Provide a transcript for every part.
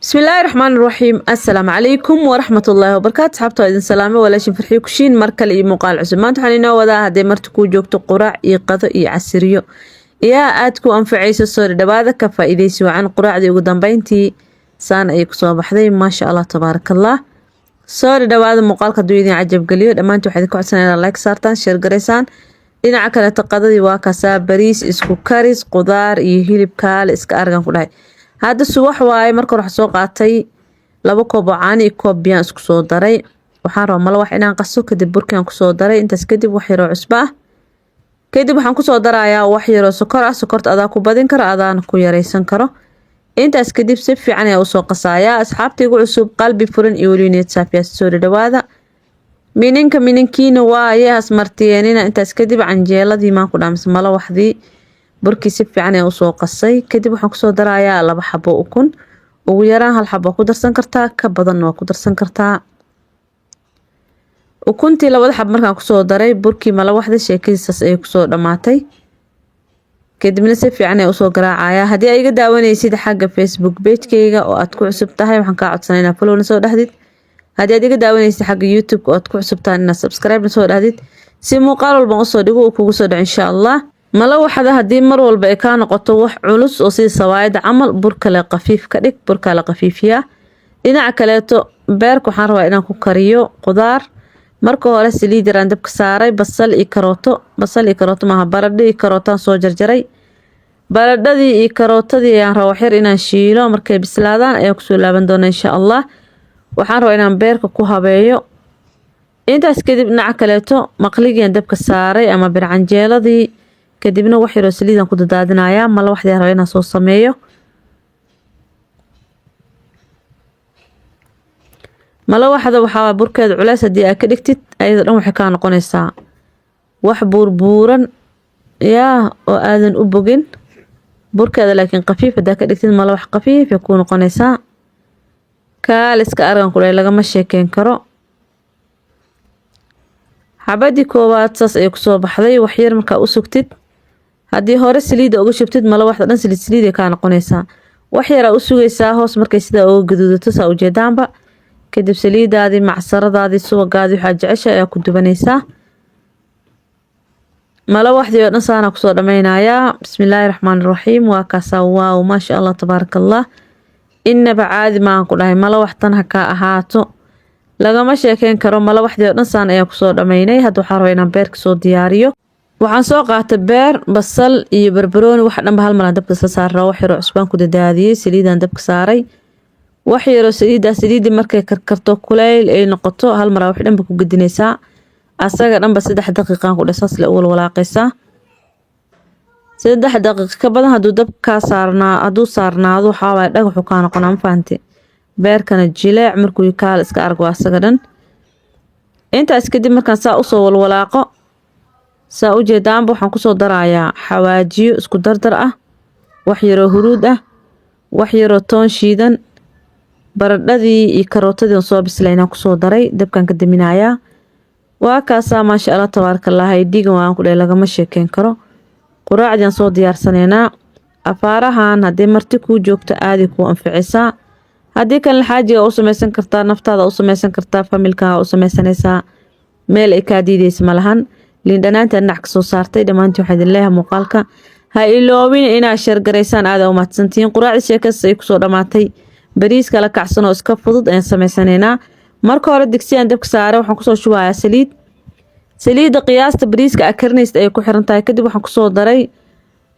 بسم الله الرحمن الرحيم. السلام عليكم ورحمة الله وبركاته. صحابتو idin salaame walaashin farxii kushiin mar kale iyo muuqaal cusub. Maanta waxaan inoo wadaa haddii marti ku joogto quraac iyo qado iyo casriyo yaa aad ku anfacayso soo dhawaada ka faa'iideysi wacan quraacdii ugu dambeyntii saan ay ku soo baxday maasha Allah tabaarakallah. soo dhawaada muuqaalka duu idin cajab galiyo dhamaantii waxaad ku codsanaynaa like saartaan share gareysaan. dhinaca kale qadadii waa kasaa bariis isku karis qudaar iyo hilib kaale iska argan ku dhahay. هذا subax waaye marka hore soo qaatay 2 koob oo caano iyo koob biyo isku soo daray waxaan rabaa mal wax inaan qaso kadib burkaan ku soo daray intaas kadib wax yar oo cusbo ah kadib waxaan ku soo darayaa wax yar oo sokor ah sokorta adaa ku badin karo adaan ku yareysan karo intaas kadib si fiican ayaa u soo qasayaa asxaabtaygu cusub qalbi furan iyo welineed saafiya soo dhawaada minankiina waaye asmartiyeenina intaas kadib canjeeladii maan ku dhaamsan mal waxdii burkii si fiican ay u soo qasay kadib waxaan ku soo darayaa 2 xabo ukun ugu yaraan 1 xabo ku darsan kartaa ka badan waa ku darsan kartaa ukuntii 2 xabo markaan ku soo daray burkii mala waxda sheekadiisas ay ku soo dhamaatay kadibna si fiican ay u soo garaacaya haddii ay iga daawanaysid xagga Facebook page-kayga oo aad ku cusub tahay waxaan ka codsanaynaa follow na soo dhahdid haddii aad iga daawanaysid xagga YouTube oo aad ku cusub tahay inaad subscribe na soo dhahdid si muuqaal walba u soo dhigo uu kugu soo dhaco insha Allah mala waxada haddii mar walba ay ka noqoto wax culus oo sida sawaayada camal burka la qafiif ka dhig burka la qafiifiya dhinaca kaleeto beerka waxaan rabaa inaan ku kariyo qudaar marka hore saliid yar aan dabka saaray basal iyo karooto maaha baradho iyo karootaan soo jarjaray baradhadii iyo karootadii ayaan rabaa wax yar inaan shiilo markay bislaadaan ayaan ku soo laaban doonaa insha Allah waxaan rabaa inaan beerka ku habeeyo intaas kadib dhinaca kaleeto maqligiin dabka saaray ama bir canjeeladii kadibna wax yar oo saliid aan ku dadaadinayaa mala wax yar inaan soo sameeyo mala waxa burkeed culays hadii aad ka dhigtid ayada dhan waxay ka noqonaysaa wax buurbuuran yaa oo aadan u bogin burkeeda laakiin qafiif hadaa ka dhigtid mala wax qafiif ay ku noqonaysaa kaaliska argan kulay lagama sheekeen karo xabadii koowaad saas ay ku soo baxday wax yar marka u sugtid haddii hore saliid uga shubtid mala waxda dhan saliid ay ka noqonaysaa wax yar u sugaysaa hoos markay sida uga gaduudato saa u jeedaanba kadib saliidaadii macsaradaadii subagaadii waxa jeceshay ayaa ku dubanaysaa mala waxdii oo dhan saana ku soo dhameynayaa bismillaahir rahmaanir rahiim waa kaasa waaw ma sha Allah tabaarakallah inaba caadi ma ku dhahay mala waxtan ha ka ahaato lagama sheekeen karo mala waxdii oo dhan saan ayaa ku soo dhameynay hadda waxaan rabaa inaan beerka soo diyaariyo waxaan soo qaatay beer basal iyo barbarooni wax dhanba hal mar aan dabka saaray wax yar oo cusbaan ku dadaadiyay saliidaan dabka saaray wax yar oo saliidii markay karkarto kuleyl ay noqoto hal mar wax dhanba ku gadinaysaa asaga dhanba 3 daqiiqo ku dhasaas la walaaqaysaa 3 daqiiqo ka badan haduu dabka saarnaado waxa waay dhagaxu ka noqonaa ma fahanti beerkana jileec markuu kaal iska argo asaga dhan intaas kadib markaan saa u soo walaaqo saa u jeedaanba waxaan ku soo darayaa xawaajiyo isku dardar ah wax yar oo huruud ah wax yar oo toon shiidan baradhadii iyo karootadii soo bislayna ku soo daray dabkan ka daminayaa waa kaasa ma sha Allah tabaarakallah diigan waan ku dheelay lagama sheekeen karo quraacdan soo diyaarsaneena afaarahan hadii marti ku joogto aadi ku anficaysaa hadii kan xaajiga u sameeysan kartaa naftaada u sameeysan kartaa familka u sameeysanaysaa meel ay ka diidayso malahan liin dhanaanta dhinac ka soo saartay dhamaantii waxaa idin leeyahay muuqaalka ha iloobin inaad share gareysaan aad u mahadsantiin quraacda sheekada ay ku soo dhamaatay bariiska la kacsan oo iska fudud ayaan sameysanaynaa marka hore digsiyan dabka saaray waxaan ku soo shubayaa saliida qiyaasta bariiska akarnayst ay ku xiran tahay kadib waxaan ku soo daray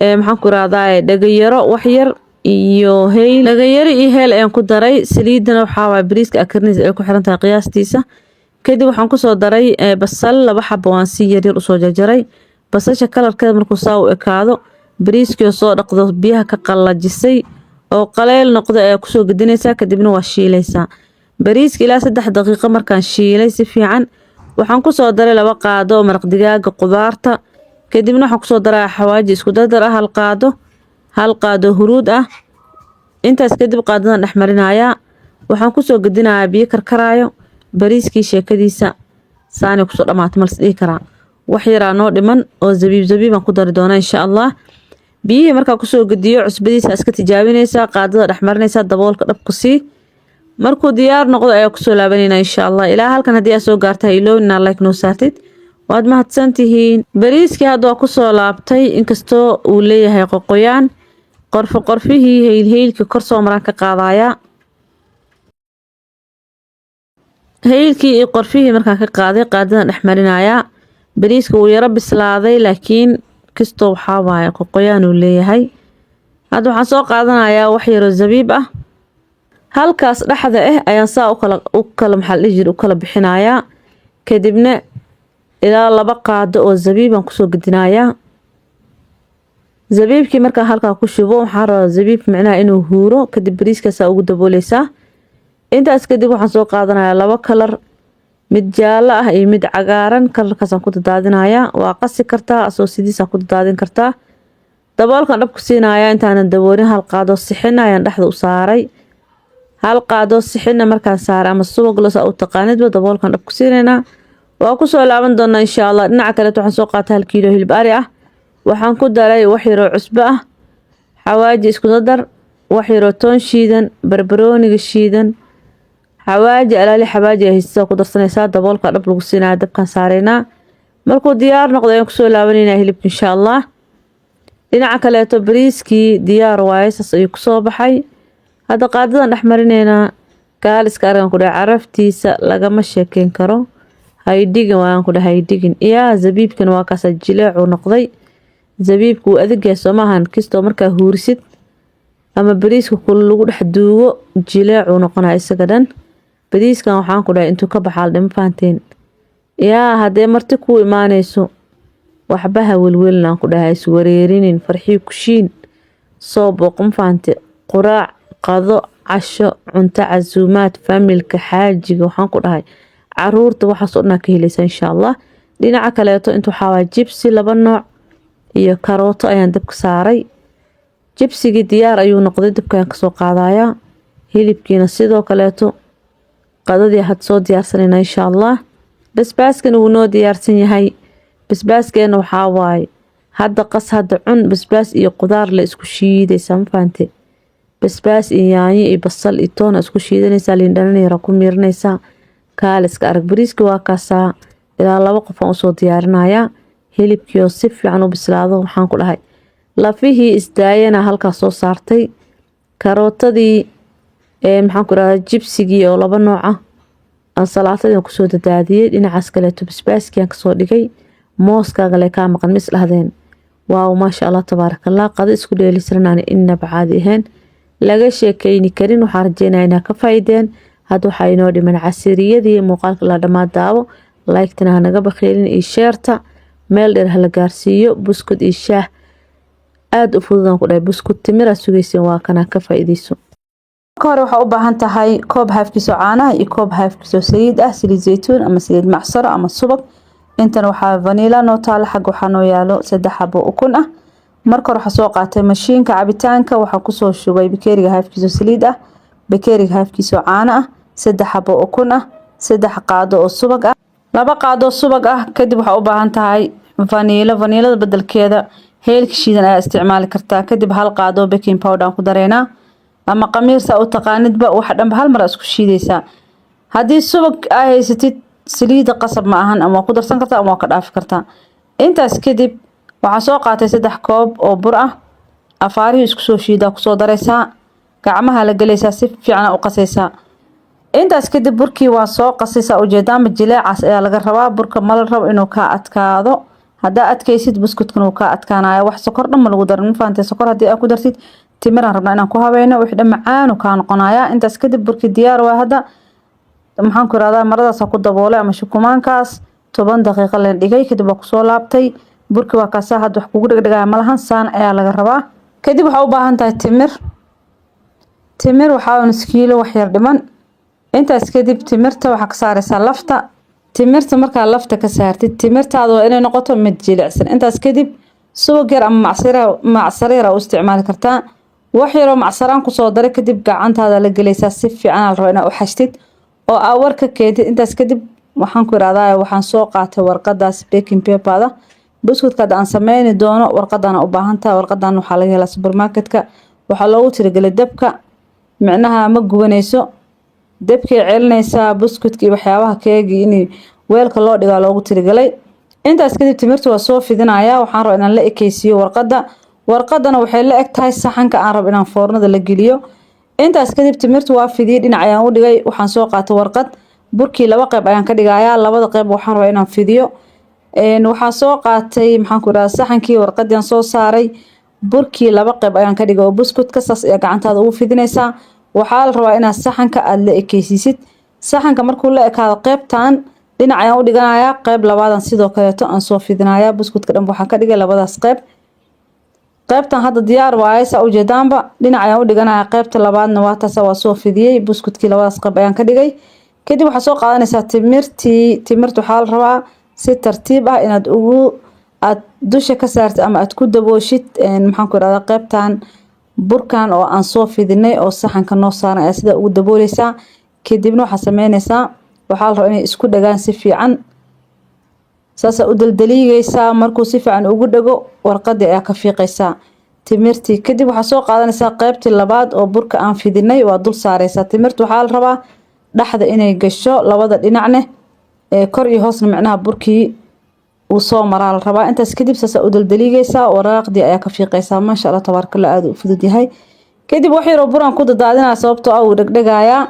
maxaan ku raadaay dhagayaro wax yar iyo heel dhagayaro iyo heel ayaan ku daray saliidana waxa waa bariiska akarnayst ay ku xiran tahay qiyaastiisa kadib waxaan ku soo daray basal 2 xabo waan si yar u soo jarjaray basasha kalarkeeda markuu saa u ekaado bariiskii soo dhaqdo biyaha ka qalajisay oo qaleel noqdo ayaa ku soo gadinaysaa kadibna waa shiilaysaa bariiska ilaa 3 daqiiqo markaan shiilay si fiican waxaan ku soo daray 2 qaado maraq digaaga qudaarta kadibna waxaan ku soo daraa xawaaji isku dardar ah 1 qaado huruud ah intaas kadib qaadadan dhaxmarinayaa waxaan ku soo gadinayaa biyo karkaraayo bariiskii sheekadiisa saani ku soo dhamaatay mal sidii kara wax yar noo dhiman oo zabiib aan ku dari doona insha Allah biyihii markaa kusoo gediyo cusbadiisa iska tijaabinaysaa, qaadada dhex marinaysaa, daboolka dhab ku sii. markuu diyaar noqdo ayaa kusoo laabanayna insha Allah. ilaa halkan haddii aad soo gaartay ilowna like noo saartid waad mahadsantihiin. bariiskii hadda waa kusoo laabtay, inkastoo uu leeyahay qoqoyaan. qorfihii heylka kor soo maraan ka qaadaya. heylkii iyo qorfihii markaan ka qaaday qaadadan dhex marinaya. bariiska wuu yaro bislaaday laakiin kastoo waxaa waaye qoqoyaan uu leeyahay. hadda waxaan soo qaadanayaa wax yaro zabiib ah. halkaas dhexda ayaan saa u kala u kala bixinayaa. kadibna ilaa 2 qaado oo zabiib aan kusoo gedinayaa. zabiibkii markaa halkaa ku shubo waxaan rabaa zabiib macnaha inuu huuro, kadib bariiskaas ugu dabooleysaa. intaas kadib waxaan soo qaadanayaa 2 kalar, mid jaallo ah iyo mid cagaaran. kalarkaas aan ku dadaadinayaa. waa qasi kartaa asoo sidiisa ku dadaadin kartaa. daboolkan dhab ku siinayaa intaanan daboolin. 1 qaado sixin ayaan dhexda u saaray. 1 qaado sixin markaan saaray ama subag la soo taqaanidba daboolkan dhab ku siinayna. waa ku soo laaban doonaa insha Allah. dhinaca kale waxaan soo qaatay 1 kiilo hilib ari ah. waxaan ku daray wax yar oo cusbo ah, xawaaji isku dar, wax yar oo toon shiidan, barbarooniga shiidan, xawaaji alaali xawaaji haysta ku darsanaysaa. daboolka dhab lagu siinaa, dabkan saarayna. markuu diyaar noqdo ayaan ku soo laabanayna hilibka insha Allah. dhinaca kale bariiskii diyaar waaye, saas ayuu ku soo baxay. hadda qaadadan dhex marinayna. gaaliska argan ku dhahay caraftiisa lagama sheekeyn karo. haydhigin waan ku dhahay haydhigin. iyaa zabiibkan waa kaas jileecu noqday. zabiibku adag yahay Soomahan kisto markaa huurisid ama bariiska kulul lagu dhex duugo jileecu noqonaa isaga dhan. bariiskan waxaan ku dhahay intuu ka baxaal dhima faanteen. yaa hadee marti ku imaanayso waxbaha welwelnaan ku dhahay is wareerinin, farxii kushiin soo booqan faante. quraac, qado, casho, cunto casuumaad, familka, xaajiga waxaan ku dhahay caruurta waxaas oo dhan ka helaysa insha Allah. dhinaca kale intuu xawaa jibsi 2 nooc iyo karooto ayaan dabka saaray. jibsigii diyaar ayuu noqday, dabkaan ka soo qaadaya. hilibkiina sidoo kale qadadii had soo diyaarsanayna insha Allah. basbaaskan uu noo diyaarsan yahay. basbaaskeena waxaa waaye hadda qas hadda cun. basbaas iyo qudaar la isku shiidaysa ma faante. basbaas iyo yaanyo iyo basal iyo toon isku shiidanaysa, liin dhanaan yar ku miirinaysa. kaaliska arag bariiska waa kaasaa. ilaa 2 qof aan soo diyaarinaya. hilibkii oo si fiican u bislaado waxaan ku dhahay lafihii isdaayana halkaas soo saartay. karootadii maxaan ku radaa jibsigii oo 2 nooc ah. ansalaatadii ku soo dadaadiyay. dhinacaas kale basbaaskii aan ka soo dhigay. mooskaaga le ka maqan mis dhahdeen. waaw maasha Allah tabarakallah. qado isku dheelistiran inaba caadi ahayn laga sheekeyni karin. waxaan rajeynayaa inaad ka faa'iideen. hadda waxaa inoo dhiman casiriyadii muuqaalka la dhamaad daawo. like-tana ha naga bakhiilin iyo share-ta. meel dheer hala gaarsiiyo. buskud iyo shaah aad u fududaan ku dhahay. buskud timira sugaysan waa kana ka faa'iideyso. marka hore waxaa u baahan tahay koob haafkiiso caanaha iyo koob haafkiiso saliid ah, saliid zeytuun ama saliid macsaro ama subag. intan waxaa vanilla noo taala. xag waxaa noo yaalo 3 xabo ukun ah. marka hore waxaa soo qaatay mashiinka cabitaanka. waxaa kusoo shubay bakeeriga haafkiiso saliid ah, bakeeriga haafkiiso caano ah, 3 xabo ukun ah, 3 qaado oo subag ah, 2 qaado subag ah. kadib waxaa u baahan tahay vanillada bedelkeeda heelka shiidan ayaa isticmaali kartaa. kadib 1 qaado baking powder aan ku dareynaa ama qamiirsa u taqaanidba. waxa dhanba hal mar isku shiidaysaa. haddii subag ay haysatid saliida qasab ma ahan, ama ku darsan kartaa ama ka dhaafi kartaa. intaas kadib waxaa soo qaatay 3 koob oo bur ah. afaarihi isku soo shiidaa ku soo dareysaa. gacmaha la galaysaa, si fiican u qasaysaa. intaas kadib burkii waa soo qasaysaa. ujeedaan jileecaas ayaa laga rabaa. burka ma la rabo inuu ka adkaado. hadaa adkaysid buskudkan uu ka adkaanaya. wax sokor dhan ma lagu darin ma fahanteen. sokor haddii aad ku dartid timiraan rabnaa inaan ku habeeyno. wixii dhan macaan ka noqonaya. intaas kadib burkii diyaar waa. hadda maxaan ku radaa maradaas ku daboolay ama shukumaankaas 10 daqiiqo leen dhigay. kadib waa ku soo laabtay. burkii waa kaasa. hadda wax kugu dhigdhigaya malahan, saan ayaa laga rabaa. kadib waxaa u baahan tahay timir waxaa 1 kiilo wax yar dhiman. intaas kadib timirta waxaa ka saaraysaa lafta. timirta markaa lafta ka saartid timirtaada waa inay noqoto mid jilicsan. intaas kadib subag yar ama macsaro yar u isticmaali kartaa. wax yar oo macsaraan ku soo daray. kadib gacantaada la galaysaa. si fiican aad rabo inaad u xashtid oo aad warka keentid. intaas kadib waxaan ku iraahdaa waxaan soo qaatay warqadaas baking paper-da. buskudka aan sameeyni doono warqadan u baahantaa warqadan waxa laga helaa supermarketka waxa loogu tirigalay dabka macnaha ma gubanayso dabkay celinaysaa buskudkii waxyaabaha keegi in weelka loo dhigaa loogu tirigalay intaas kadib timirtu waa soo fidinayaa waxaan rabaa inaan la ekeysiyo warqadana waxay la eg tahay saxanka aan rabo inaan foornada la geliyo intaas kadib timirtu waa fidiyay dhinac ayaan u dhigay waxaan soo qaatay warqad burkii laba qayb ayaan ka dhigayaa labada qayb waxaan rabaa inaan fidiyo waxaan soo qaatay maxaan ku dhahaa saxankii warqadii soo saaray burkii laba qayb ayaan ka dhigay oo buskudka saas ayaa gacantaada ugu fidinaysaa waxaa la rabaa inaad saxanka aad la ekeysiisid saxanka markuu la ekaado qaybtan dhinac ayaan u dhiganayaa qayb labaadan sidoo kaleeto aan soo fidinayaa buskudka dhan waxaan ka dhigay labadaas qaybtan hadda diyaar waaye saa ujeedaanba dhinac ayaan u dhiganayaa qaybta labaadna waa taas waa soo fidiyey buskudkii labadaas qayb ayaan ka dhigay kadib waxaad soo qaadanaysaa timirta waxaa la rabaa si tartiib ah inaad aad dusha ka saartid ama aad ku dabooshid maxaan ku irahdaa qaybtan burkan oo aan soo fidinay oo saxanka noo saaran ayaa sida ugu dabooleysaa kadibna waxaad sameynaysaa waxaa la rabaa inay isku dhagaan si fiican saasa u daldaliigaysaa markuu si fiican ugu dhago warqadii ayaa ka fiiqaysaa timirtii kadib waxaad soo qaadanaysaa qaybtii labaad oo burka aan fidinay waa dul saaraysaa timirta waxaa la rabaa dhaxda inay gasho labada dhinacne kor iyo hoosna macnaha burkii uu soo maraa la rabaa intaas kadib saasa u daldaliigaysaa waraaqdii ayaa ka fiiqaysaa maasha Allah tabaarakallah aad u fudud yahay kadib wax yar oo buraan ku dadaadinaa sababtoo ah uu dhagdhagayaa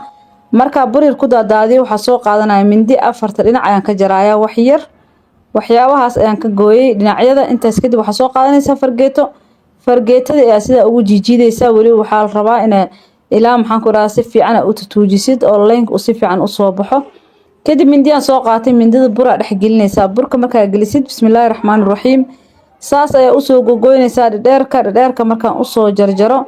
marka burir ku dadaadiyo waxaa soo qaadanaya mindi afarta dhinac ayaan ka jarayaa wax yar waxyaabahaas ayaan ka gooyay dhinacyada intaas kadib waxaa soo qaadanaysaa fargeetada ayaa sida ugu jiijidaysaa wali waxaa la rabaa in ilaa maxaan ku dhahaa si fiican u tuujisid oo leenka si fiican u soo baxo kadib mindiyaan soo qaatay mindida bura dhex gelinaysaa burka markaa gelisid bismillaahir rahmaanir rahiim saas ayaa u soo gogoynaysaa dheerka markaan u soo jarjaro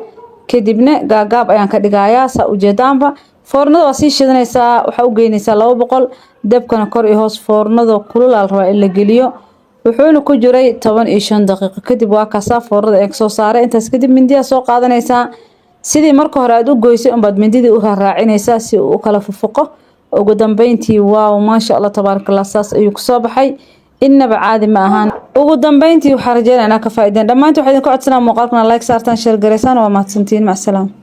kadibna gaagaab ayaan ka dhigayaa saa ujeedaanba foornada waa sii shidanaysaa waxa u geynaysaa 200 dabkana kor iyo hoos foornada kulul la rabaa in la geliyo wuxuuna ku jiray 15 daqiiqo kadib waa ka foornada ee soo saaray intaas kadib mindiya soo qaadanaysaa sidii marka hore aad u goysay umad mindidii u raacinaysaa si uu kala fufuqo ugu dambeyntii waaw maasha Allah tabaarakallah saas ayuu ku soo baxay inaba caadi ma ahaan ugu dambeyntii waxa rajaynaynaa ka faa'iideen dhamaantii waxaan ku codsanaa muuqaalkana like saartaan share gareysaan waa mahadsantiin ma salaam